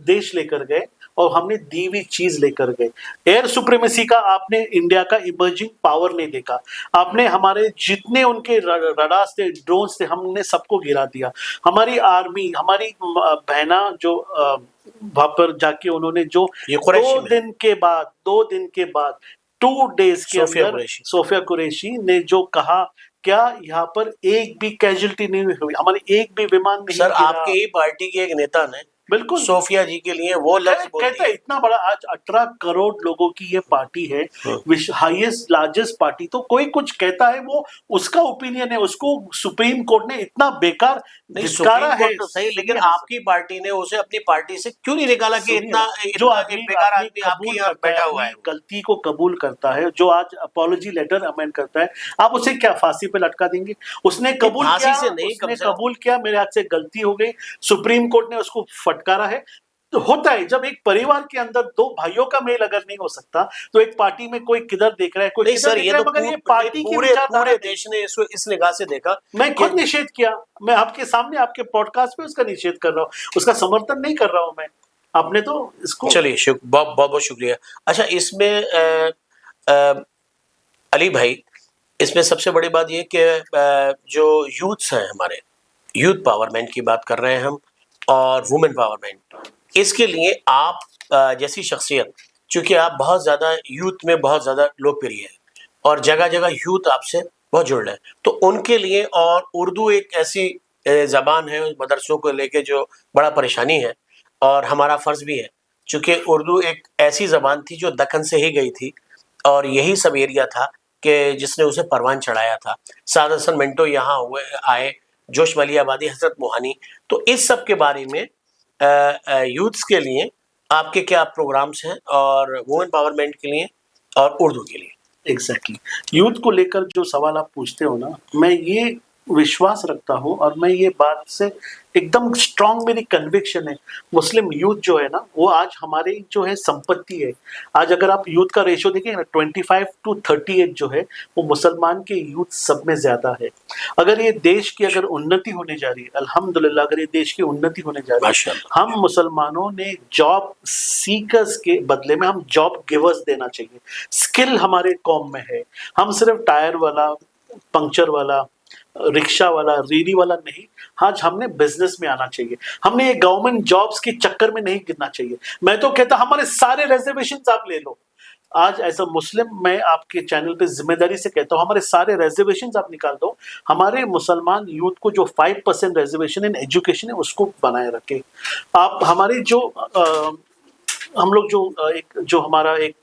देश लेकर गए और हमने दी हुई चीज लेकर गए। एयर सुप्रीमेसी का आपने इंडिया का इमर्जिंग पावर नहीं देखा, आपने हमारे जितने उनके रडार्स थे, ड्रोन्स थे, हमने सबको गिरा दिया। हमारी आर्मी, हमारी बहना जो वहां पर जाके उन्होंने जो 2 दिन के बाद 2 डेज के अंदर सोफिया कुरैशी ने जो कहा, क्या यहाँ पर एक भी कैजुअलिटी नहीं हुई, हमारे एक भी विमान नहीं सर गिरा। आपके ही पार्टी के एक नेता ने बिल्कुल सोफिया जी के लिए वो लफ्ज कहते हैं, इतना बड़ा आज 18 करोड़ लोगों की ये पार्टी है, हाईएस्ट लार्जेस्ट पार्टी, तो कोई कुछ कहता है वो उसका ओपिनियन है, उसको सुप्रीम कोर्ट ने इतना बेकार धिक्कारा है। तो सही, लेकिन आपकी पार्टी ने उसे अपनी पार्टी से क्यों नहीं निकाला कि इतना जो आदमी बेकार आदमी आपकी यहाँ बैठा हुआ है, गलती को कबूल करता है, जो आज अपॉलॉजी लेटर अमेंड करता है, आप उसे क्या फांसी पे लटका देंगे? उसने कबूल किया, उसने कबूल किया मेरे हाथ से गलती हो गई, सुप्रीम कोर्ट ने उसको फटकारा है। तो होता है जब एक परिवार के अंदर 2 भाइयों का मेल अगर नहीं हो सकता तो एक पार्टी में कोई किधर देख रहा है, कोई किधर देख रहा है, मगर ये पार्टी की पूरे देश ने इस निगाह से देखा। मैं खुद निषेध किया, मैं आपके सामने आपके पॉडकास्ट पे उसका निषेध कर रहा हूँ, उसका समर्थन नहीं कर रहा हूँ मैं। आपने तो इसको चलिए बहुत बहुत शुक्रिया। अच्छा, इसमें अली भाई, इसमें सबसे बड़ी बात ये कि जो यूथ्स हैं हमारे, यूथ पावरमेंट की बात कर रहे हैं हम और वुमेन पावरमेंट, इसके लिए आप जैसी शख्सियत, चूंकि आप बहुत ज़्यादा यूथ में बहुत ज़्यादा लोकप्रिय है और जगह जगह यूथ आपसे बहुत जुड़ रहे हैं, तो उनके लिए, और उर्दू एक ऐसी ज़बान है मदरसों को लेके जो बड़ा परेशानी है और हमारा फ़र्ज़ भी है, चूँकि उर्दू एक ऐसी ज़बान थी जो दक्कन से ही गई थी और यही सब एरिया था कि जिसने उसे परवान चढ़ाया था। साद हसन मिंटो यहाँ आए, जोश वली आबादी, हजरत मोहानी। तो इस सब के बारे में यूथ्स के लिए आपके क्या प्रोग्राम्स हैं और वुमेन पावरमेंट के लिए और उर्दू के लिए? एग्जैक्टली यूथ को लेकर जो सवाल आप पूछते हो ना, मैं ये विश्वास रखता हूँ और मैं ये बात से एकदम स्ट्रांग, मेरी कन्विक्शन है, मुस्लिम यूथ जो है ना वो आज हमारे जो है संपत्ति है। आज अगर आप यूथ का रेशियो देखेंगे ना 25-38 जो है वो मुसलमान के यूथ सब में ज्यादा है। अगर ये देश की अगर उन्नति होने जा रही है, अल्हम्दुलिल्लाह, अगर ये देश की उन्नति होने जा रही है, हम मुसलमानों ने जॉब सीकर्स के बदले में हम जॉब गिवर्स देना चाहिए। स्किल हमारे कौम में है, हम सिर्फ टायर वाला, पंक्चर वाला, रिक्शा वाला, रेडी वाला नहीं, आज हमने बिजनेस में आना चाहिए, हमने ये गवर्नमेंट जॉब्स के चक्कर में नहीं गिरना चाहिए। मैं तो कहता हमारे सारे रिजर्वेशंस आप ले लो, आज एज अ मुस्लिम मैं आपके चैनल पे जिम्मेदारी से कहता हूँ हमारे सारे रिजर्वेशंस आप निकाल दो, हमारे मुसलमान यूथ को जो 5% रिजर्वेशन इन एजुकेशन है उसको बनाए रखें। आप हमारे जो हम लोग जो हमारा एक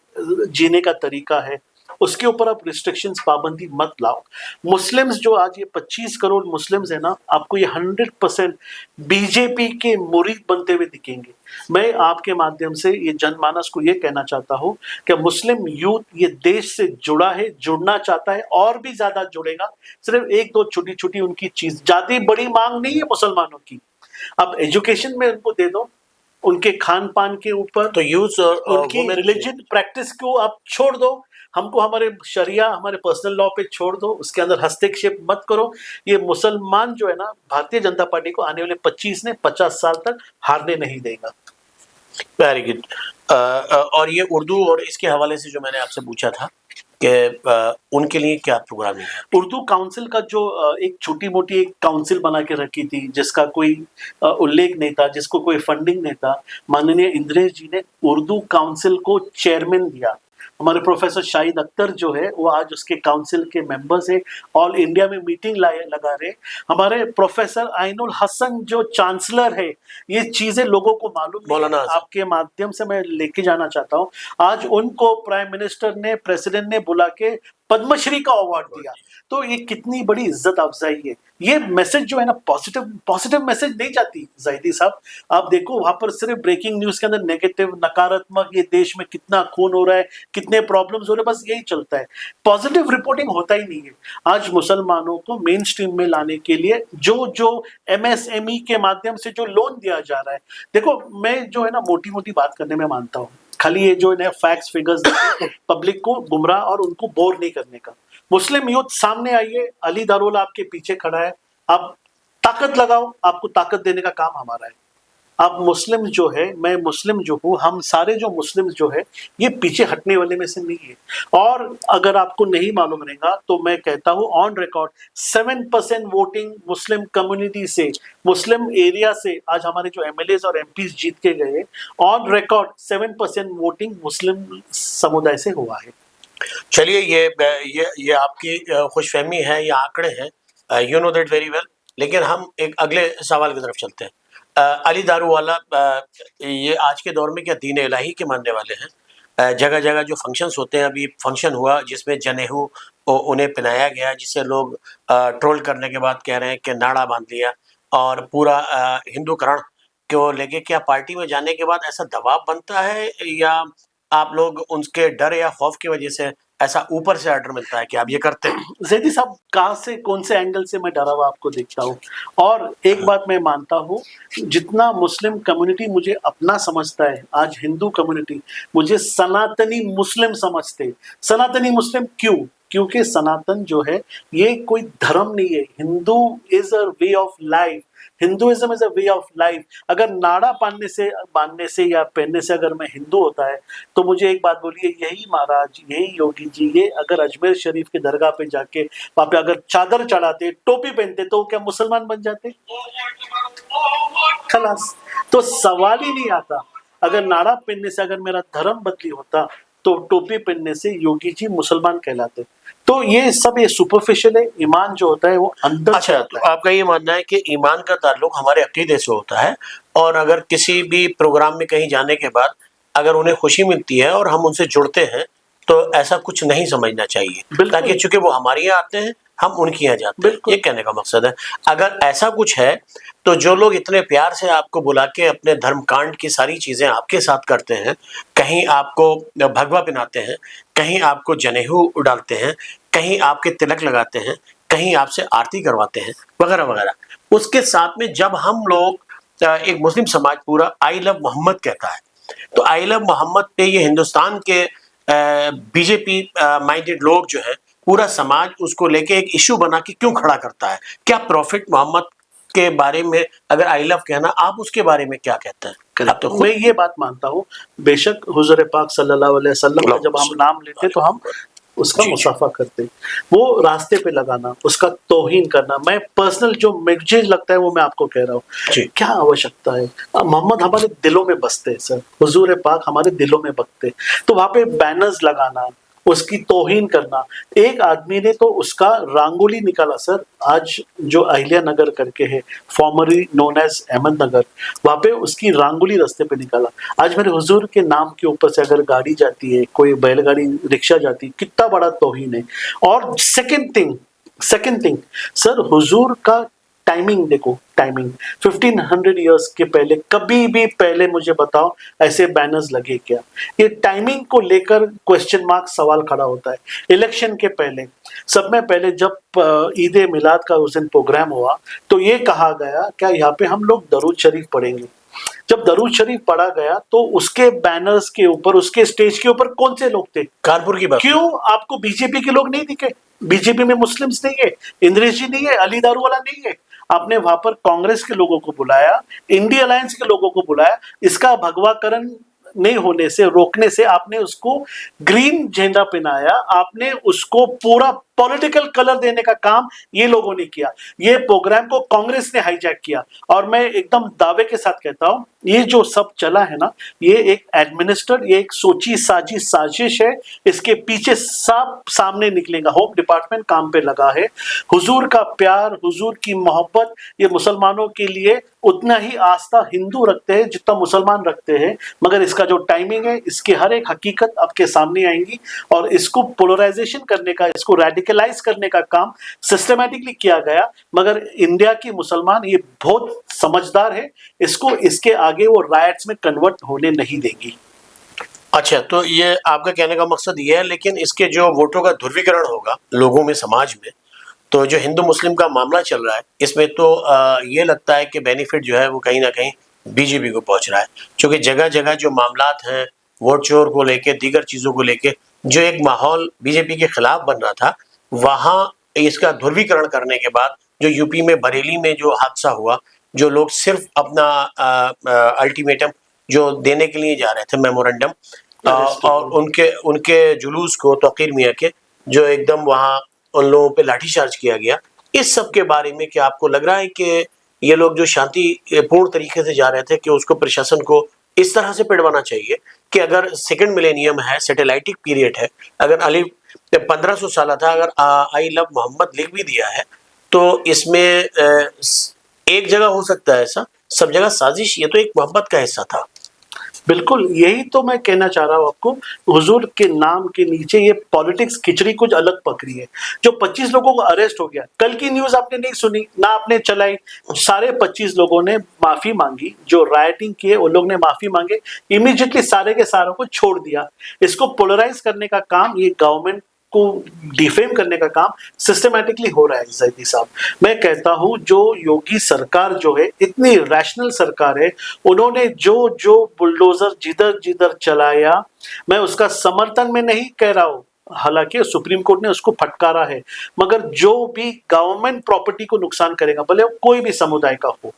जीने का तरीका है उसके ऊपर आप रिस्ट्रिक्शंस, पाबंदी मत लाओ। मुस्लिम्स जो आज ये 25 करोड़ मुस्लिम्स है ना, आपको ये 100% बीजेपी के मुरीद बनते हुए दिखेंगे। मैं आपके माध्यम से ये जनमानस को ये कहना चाहता हूँ कि मुस्लिम यूथ ये देश से जुड़ा है, जुड़ना चाहता है और भी ज्यादा जुड़ेगा। सिर्फ 1-2 छोटी छोटी उनकी चीज, ज्यादा बड़ी मांग नहीं है मुसलमानों की। अब एजुकेशन में उनको दे दो, उनके खान पान के ऊपर, तो यूथ उनकी रिलीजन प्रैक्टिस को आप छोड़ दो, हमको हमारे शरिया, हमारे पर्सनल लॉ पे छोड़ दो, उसके अंदर हस्तक्षेप मत करो। ये मुसलमान जो है ना, भारतीय जनता पार्टी को आने वाले 25 ने 50 साल तक हारने नहीं देगा। Very good. और ये उर्दू और इसके हवाले से जो मैंने आपसे पूछा था कि उनके लिए क्या प्रोग्रामिंग है? उर्दू काउंसिल का जो एक छोटी मोटी एक काउंसिल बना के रखी थी, जिसका कोई उल्लेख नहीं था, जिसको कोई फंडिंग नहीं था, माननीय इंद्रेश जी ने उर्दू काउंसिल को चेयरमैन दिया। हमारे प्रोफेसर शाहिद अख्तर जो है वो आज उसके काउंसिल के मेंबर्स है, ऑल इंडिया में मीटिंग लगा रहे। हमारे प्रोफेसर आइनुल हसन जो चांसलर है, ये चीजें लोगों को मालूम नहीं मौलाना है, आपके माध्यम से मैं लेके जाना चाहता हूँ। आज उनको प्राइम मिनिस्टर ने, प्रेसिडेंट ने बुला के पद्मश्री का अवार्ड दिया, तो ये कितनी बड़ी इज्जत अफजाई है। ये मैसेज जो है ना, पॉजिटिव मैसेज नहीं जाती जाहिदी साहब। आप देखो वहां पर सिर्फ ब्रेकिंग न्यूज के अंदर नेगेटिव, नकारात्मक, ये देश में कितना खून हो रहा है, कितने प्रॉब्लम्स हो रहे हैं, बस यही चलता है, पॉजिटिव रिपोर्टिंग होता ही नहीं है। आज मुसलमानों को मेन स्ट्रीम में लाने के लिए जो MSME के माध्यम से जो लोन दिया जा रहा है, देखो मैं जो है ना मोटी मोटी बात करने में मानता हूँ, खाली ये जो नए फैक्ट्स फिगर्स पब्लिक को गुमराह और उनको बोर नहीं करने का। मुस्लिम यूथ सामने आइए, अली दारुल्लाह आपके पीछे खड़ा है, आप ताकत लगाओ, आपको ताकत देने का काम हमारा है। आप मुस्लिम जो है, मैं मुस्लिम जो हूँ, हम सारे जो मुस्लिम जो है, ये पीछे हटने वाले में से नहीं है। और अगर आपको नहीं मालूम रहेगा तो मैं कहता हूँ on record 7% voting Muslim community से, मुस्लिम एरिया से आज हमारे जो MLAs और MPs जीत के गए, ऑन रिकॉर्ड 7% वोटिंग मुस्लिम समुदाय से हुआ है। चलिए, ये आपकी खुशफहमी है, ये आंकड़े हैं, you know that very well. लेकिन हम एक अगले सवाल की तरफ चलते हैं। अली दारूवाला ये आज के दौर में क्या दीन इलाही के मानने वाले हैं? जगह जगह जो फंक्शंस होते हैं, अभी फंक्शन हुआ जिसमें जनेऊ उन्हें पहनाया गया, जिसे लोग ट्रोल करने के बाद कह रहे हैं कि नाड़ा बांध लिया, और पूरा हिंदूकरण को लेके क्या पार्टी में जाने के बाद ऐसा दबाव बनता है, या आप लोग उनके डर या खौफ की वजह से ऐसा ऊपर से ऑर्डर मिलता है कि आप ये करते हैं? जैदी साहब, कहाँ से, कौन से एंगल से मैं डरा हुआ आपको देखता हूँ। और एक बात मैं मानता हूँ, जितना मुस्लिम कम्युनिटी मुझे अपना समझता है, आज हिंदू कम्युनिटी मुझे सनातनी मुस्लिम समझते। सनातनी मुस्लिम क्यों? क्योंकि सनातन जो है ये कोई धर्म नहीं है, Hindu is a way of life, Hinduism is a way of life. अगर नाड़ा बांधने से या पहनने से अगर मैं हिंदू होता है, तो मुझे एक बात बोलिए, यही महाराज, यही योगी जी, ये अगर अजमेर शरीफ के दरगाह पे जाके वहां पे अगर चादर चढ़ाते, टोपी पहनते, तो क्या मुसलमान बन जाते? खलास। तो सवाल ही नहीं आता। अगर नाड़ा पहनने से अगर मेरा धर्म बदली होता, तो टोपी पहनने से योगी जी मुसलमान कहलाते। तो ये सब ये सुपरफिशियल है, ईमान जो होता है वो अंदर से अच्छा, तो आता है। आपका ये मानना है कि ईमान का ताल्लुक हमारे अकीदे से होता है, और अगर किसी भी प्रोग्राम में कहीं जाने के बाद अगर उन्हें खुशी मिलती है और हम उनसे जुड़ते हैं, तो ऐसा कुछ नहीं समझना चाहिए, बिल्कुल। ताकि चूंकि वो हमारे यहाँ आते हैं, हम उनके यहाँ जाते हैं, बिल्कुल। ये कहने का मकसद है। अगर ऐसा कुछ है, तो जो लोग इतने प्यार से आपको बुला के अपने धर्मकांड की सारी चीजें आपके साथ करते हैं, कहीं आपको भगवा पहनाते हैं, कहीं आपको जनेऊ डालते हैं, कहीं आपके तिलक लगाते हैं, कहीं आपसे आरती करवाते हैं, वगैरह वगैरह, उसके साथ में जब हम लोग एक मुस्लिम समाज पूरा आई लव मोहम्मद कहता है, तो आई लव मोहम्मद पे ये हिंदुस्तान के बीजेपी माइंडेड लोग जो है, पूरा समाज उसको लेके एक इशू बना के क्यों खड़ा करता है? क्या प्रॉफिट मोहम्मद के बारे में अगर आई लव कहना, आप उसके बारे में क्या कहते हैं? आप तो खुद मैं ये बात मानता हूँ, बेशक हुजूर पाक सल्लल्लाहु अलैहि वसल्लम का जब हम नाम लेते तो हम उसका जी, जी। मुसाफा करते, वो रास्ते पे लगाना, उसका तौहीन करना, मैं पर्सनल जो मुझे लगता है वो मैं आपको कह रहा जी। हूँ। क्या आवश्यकता है? मोहम्मद हमारे दिलों में बसते हैं सर, हुजूर पाक हमारे दिलों में बसते, तो वहां पे बैनर्स लगाना, उसकी तौहीन करना। एक आदमी ने तो उसका रंगोली निकाला सर, आज जो अहिल्या नगर करके है, फॉर्मरली नोन एज अहमद नगर, वहां पे उसकी रंगोली रास्ते पे निकाला। आज मेरे हुजूर के नाम के ऊपर से अगर गाड़ी जाती है, कोई बैलगाड़ी, रिक्शा जाती है, कितना बड़ा तौहीन है। और सेकंड थिंग सर, हुजूर का टाइमिंग देखो, टाइमिंग 1500 इयर्स के पहले, कभी भी पहले मुझे बताओ ऐसे बैनर्स लगे क्या? ये टाइमिंग को लेकर क्वेश्चन मार्क सवाल खड़ा होता है। इलेक्शन के पहले, सब में पहले जब ईद मिलाद का उस दिन प्रोग्राम हुआ, तो ये कहा गया क्या यहाँ पे हम लोग दरूद शरीफ पढ़ेंगे। जब दरूद शरीफ पढ़ा गया तो उसके बैनर्स के ऊपर, उसके स्टेज के ऊपर कौन से लोग थे? कानपुर की बात। क्यों आपको बीजेपी के लोग नहीं दिखे? बीजेपी में मुस्लिम्स नहीं है, इंद्रेश जी नहीं है, अली दारूवाला नहीं है। आपने वहां पर कांग्रेस के लोगों को बुलाया, इंडिया अलायंस के लोगों को बुलाया। इसका भगवाकरण नहीं होने से, रोकने से आपने उसको ग्रीन झंडा पहनाया, आपने उसको पूरा पॉलिटिकल कलर देने का काम ये लोगों ने किया। ये प्रोग्राम को कांग्रेस ने हाईजैक किया। और मैं एकदम दावे के साथ कहता हूं, ये जो सब चला है ना, ये एक एडमिनिस्ट्रेड, ये एक सोची साजी साजिश है। इसके पीछे सब सामने निकलेगा। होम डिपार्टमेंट काम पे लगा है। हुजूर का प्यार, हुजूर की मोहब्बत, ये मुसलमानों के लिए उतना ही आस्था हिंदू रखते हैं जितना मुसलमान रखते हैं। मगर इसका जो टाइमिंग है, इसकी हर एक हकीकत आपके सामने आएंगी और इसको पोलराइजेशन करने का, इसको रेडिकलाइज करने का काम सिस्टमैटिकली किया गया। मगर इंडिया की मुसलमान ये बहुत समझदार है, इसको इसके आगे वो राइट्स में कन्वर्ट होने नहीं देंगी। अच्छा, तो ये आपका कहने का मकसद ये है, लेकिन इसके जो वोटों का ध्रुवीकरण होगा लोगों में, समाज में, तो जो हिंदू मुस्लिम का मामला चल रहा है इसमें तो ये लगता है कि बेनिफिट जो है वो कहीं ना कहीं बीजेपी को पहुंच रहा है, क्योंकि जगह जगह जो मामलात हैं वोट चोर को लेके, दीगर चीज़ों को लेके जो एक माहौल बीजेपी के खिलाफ बन रहा था, वहाँ इसका ध्रुवीकरण करने के बाद जो यूपी में बरेली में जो हादसा हुआ, जो लोग सिर्फ अपना अल्टीमेटम जो देने के लिए जा रहे थे, मेमोरेंडम, और उनके उनके जुलूस को, तौकीर मियाँ के, जो एकदम वहाँ उन लोगों पे लाठीचार्ज किया गया, इस सब के बारे में क्या आपको लग रहा है कि ये लोग जो शांतिपूर्ण तरीके से जा रहे थे, कि उसको प्रशासन को इस तरह से पिटवाना चाहिए कि अगर सेकंड मिलेनियम है, सैटेलाइटिक पीरियड है, अगर अली 1500 साल था, अगर आई लव मोहम्मद लिख भी दिया है, तो इसमें एक जगह हो सकता है ऐसा, सब जगह साजिश, ये तो एक मोहब्बत का हिस्सा था। बिल्कुल, यही तो मैं कहना चाह रहा हूँ आपको। हुजूर के नाम के नीचे ये पॉलिटिक्स खिचड़ी कुछ अलग पक रही है। जो 25 लोगों को अरेस्ट हो गया, कल की न्यूज आपने नहीं सुनी ना, आपने चलाई। सारे 25 लोगों ने माफी मांगी, जो राइटिंग किए उन लोग ने माफी मांगे, इमीडिएटली सारे के सारों को छोड़ दिया। इसको पोलराइज करने का काम, ये गवर्नमेंट को डिफेम करने का काम सिस्टमैटिकली हो रहा है जैदी साहब। मैं कहता हूं, जो योगी सरकार जो है, इतनी रैशनल सरकार है, उन्होंने जो जो बुलडोजर जिधर जिधर चलाया, मैं उसका समर्थन में नहीं कह रहा हूं, हालांकि सुप्रीम कोर्ट ने उसको फटकारा है। मगर जो भी गवर्नमेंट प्रॉपर्टी को नुकसान करेगा, भले वो कोई भी समुदाय का हो,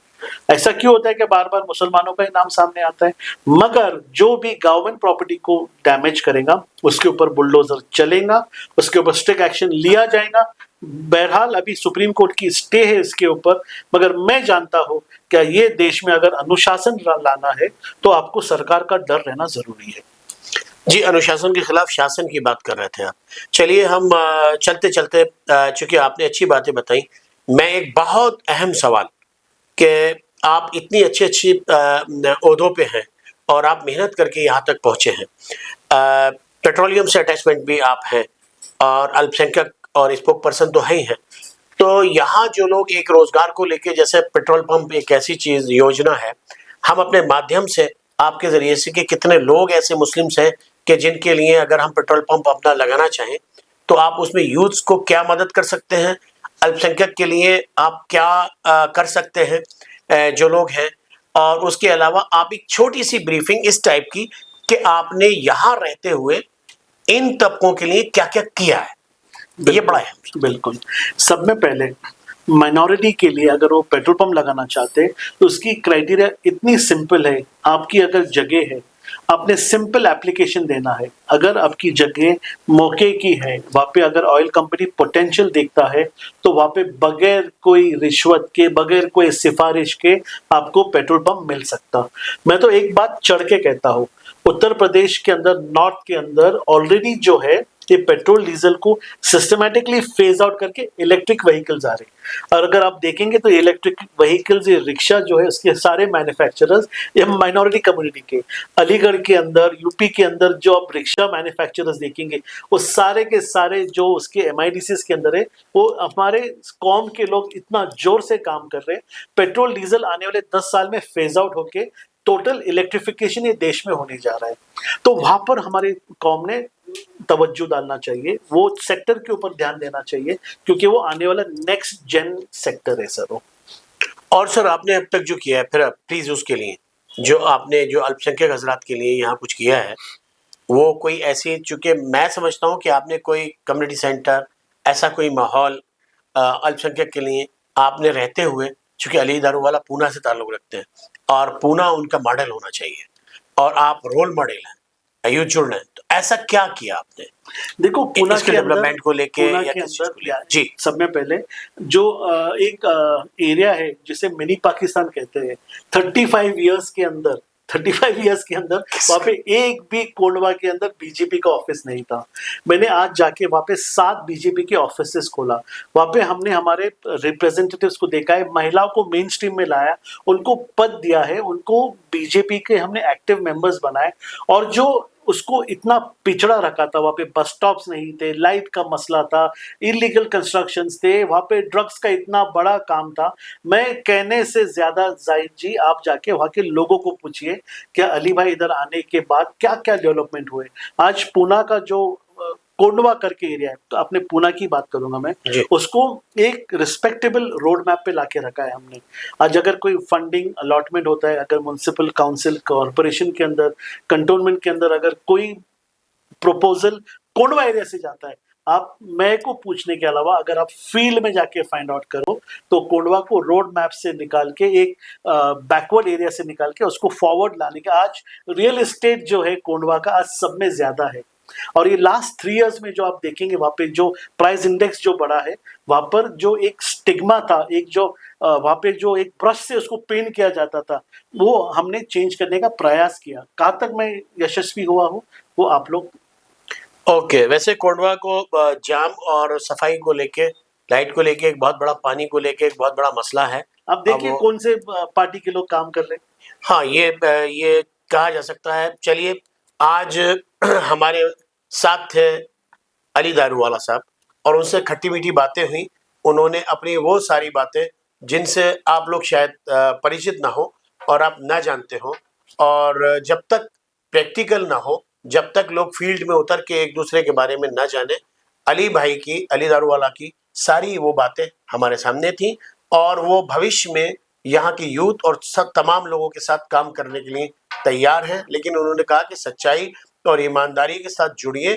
ऐसा क्यों होता है कि बार बार मुसलमानों का ही नाम सामने आता है, मगर जो भी गवर्नमेंट प्रॉपर्टी को डैमेज करेगा उसके ऊपर बुलडोजर चलेगा, उसके ऊपर स्ट्रिक्ट एक्शन लिया जाएगा। बहरहाल अभी सुप्रीम कोर्ट की स्टे है इसके ऊपर, मगर मैं जानता हूं कि ये देश में अगर अनुशासन लाना है तो आपको सरकार का डर रहना जरूरी है। जी, अनुशासन के खिलाफ शासन की बात कर रहे थे आप। चलिए हम चलते चलते, चूंकि आपने अच्छी बातें बताई, मैं एक बहुत अहम सवाल कि आप इतनी अच्छी अच्छी ओहदों पे हैं और आप मेहनत करके यहाँ तक पहुँचे हैं, पेट्रोलियम से अटैचमेंट भी आप हैं और अल्पसंख्यक और स्पोक पर्सन तो है ही हैं, तो यहाँ जो लोग एक रोजगार को लेके, जैसे पेट्रोल पंप एक ऐसी चीज, योजना है, हम अपने माध्यम से आपके जरिए से, कि कितने लोग ऐसे मुस्लिम्स हैं कि जिनके लिए अगर हम पेट्रोल पंप अपना लगाना चाहें तो आप उसमें यूथ्स को क्या मदद कर सकते हैं, अल्पसंख्यक के लिए आप क्या कर सकते हैं जो लोग हैं, और उसके अलावा आप एक छोटी सी ब्रीफिंग इस टाइप की कि आपने यहाँ रहते हुए इन तबकों के लिए क्या क्या किया है, ये बड़ा है। बिल्कुल, सब में पहले माइनॉरिटी के लिए अगर वो पेट्रोल पंप लगाना चाहते हैं तो उसकी क्राइटेरिया इतनी सिंपल है। आपकी अगर जगह है, आपने सिंपल एप्लीकेशन देना है। अगर आपकी जगह मौके की है, वहाँ पे अगर ऑयल कंपनी पोटेंशियल देखता है तो वहाँ पे बगैर कोई रिश्वत के, बगैर कोई सिफारिश के आपको पेट्रोल पंप मिल सकता। मैं तो एक बात चढ़ के कहता हूँ, उत्तर प्रदेश के अंदर, नॉर्थ के अंदर ऑलरेडी जो है ये पेट्रोल डीजल को सिस्टमैटिकली फेज आउट करके इलेक्ट्रिक व्हीकल्स आ रहे हैं। और अगर आप देखेंगे तो इलेक्ट्रिक व्हीकल्स, ये रिक्शा जो है, उसके सारे मैन्युफैक्चरर्स ये माइनॉरिटी कम्युनिटी के, अलीगढ़ के अंदर, यूपी के अंदर जो आप रिक्शा मैन्युफैक्चरर्स देखेंगे वो सारे के सारे जो उसके MIDCs के अंदर है, वो हमारे कौम के लोग इतना जोर से काम कर रहे हैं। पेट्रोल डीजल आने वाले 10 साल में फेज आउट होके टोटल इलेक्ट्रिफिकेशन ये देश में होने जा रहा है। तो वहां पर हमारे कौम ने तवज्जो डालना चाहिए, वो सेक्टर के ऊपर ध्यान देना चाहिए, क्योंकि वो आने वाला नेक्स्ट जेन सेक्टर है सर वो। और सर आपने अब तक जो किया है, फिर प्लीज उसके लिए जो आपने जो अल्पसंख्यक हजरात के लिए यहाँ कुछ किया है, वो कोई ऐसी, चूंकि मैं समझता हूँ कि आपने कोई कम्युनिटी सेंटर, ऐसा कोई माहौल अल्पसंख्यक के लिए आपने रहते हुए, चूंकि अली दारूवाला पूना से ताल्लुक़ रखते हैं और पूना उनका मॉडल होना चाहिए और आप रोल मॉडल हैं, यूथ जुड़ हैं, तो ऐसा क्या किया आपने देखो पूना इसके के अंदर, डेवलपमेंट को लेके पूना या के किस चीज अंदर को लेके? जी, सब में पहले जो एक एरिया है जिसे मिनी पाकिस्तान कहते हैं, 35 इयर्स के अंदर 35 इयर्स के अंदर वहाँ पे एक भी कोंडवा के अंदर बीजेपी का ऑफिस नहीं था। मैंने आज जाके वहाँ पे 7 बीजेपी के ऑफिसेस खोला। वहाँ पे हमने हमारे रिप्रेजेंटेटिव्स को देखा है, महिलाओं को मेन स्ट्रीम में लाया, उनको पद दिया है, उनको बीजेपी के हमने एक्टिव मेंबर्स बनाए। और जो उसको इतना पिछड़ा रखा था, वहाँ पे बस स्टॉप्स नहीं थे, लाइट का मसला था, इलीगल कंस्ट्रक्शंस थे, वहाँ पे ड्रग्स का इतना बड़ा काम था। मैं कहने से ज्यादा, जाहिद जी आप जाके वहाँ के लोगों को पूछिए क्या अली भाई इधर आने के बाद क्या क्या डेवलपमेंट हुए। आज पूना का जो कोंडवा करके एरिया है, तो अपने पूना की बात करूंगा मैं, जी। उसको एक रिस्पेक्टेबल रोड मैप पे लाके रखा है हमने। आज अगर कोई फंडिंग अलॉटमेंट होता है, अगर म्युनिसिपल काउंसिल कॉरपोरेशन के अंदर, कंटोनमेंट के अंदर अगर कोई प्रपोजल कोंडवा एरिया से जाता है, आप मैं को पूछने के अलावा अगर आप फील्ड में जाके फाइंड आउट करो तो कोंडवा को रोड मैप से निकाल के, एक बैकवर्ड एरिया से निकाल के उसको फॉरवर्ड लाने का, आज रियल एस्टेट जो है कोंडवा का आज सब में ज्यादा है। और ये लास्ट 3 इयर्स में जो आप देखेंगे वहाँ पे जो प्राइस इंडेक्स जो बढ़ा है, वहाँ पर जो एक स्टिग्मा था, एक जो वहाँ पे जो एक ब्रश से उसको पेंट किया जाता था, वो हमने चेंज करने का प्रयास किया। कहाँ तक मैं यशस्वी हुआ हूँ वो आप लोग। ओके, वैसे कोंडवा को जाम और सफाई को लेके, लाइट को लेके, एक बहुत बड़ा, पानी को लेके एक बहुत बड़ा मसला है। आप देखिए कौन से पार्टी के लोग काम कर रहे हैं। हाँ, ये कहा जा सकता है। चलिए, आज हमारे साथ थे अली दारूवाला साहब और उनसे खट्टी मीठी बातें हुई। उन्होंने अपनी वो सारी बातें जिनसे आप लोग शायद परिचित ना हो और आप ना जानते हो, और जब तक प्रैक्टिकल ना हो, जब तक लोग फील्ड में उतर के एक दूसरे के बारे में ना जाने, अली भाई की, अली दारूवाला की सारी वो बातें हमारे सामने थी और वो भविष्य में यहाँ की यूथ और सब तमाम लोगों के साथ काम करने के लिए तैयार हैं। लेकिन उन्होंने कहा कि सच्चाई और ईमानदारी के साथ जुड़िए,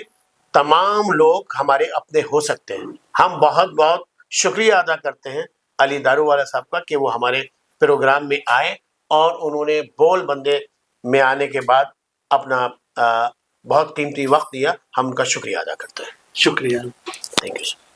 तमाम लोग हमारे अपने हो सकते हैं। हम बहुत बहुत शुक्रिया अदा करते हैं अली दारूवाला साहब का कि वो हमारे प्रोग्राम में आए और उन्होंने बोल बंदे में आने के बाद अपना बहुत कीमती वक्त दिया। हम उनका शुक्रिया अदा करते हैं। शुक्रिया। Thank you sir.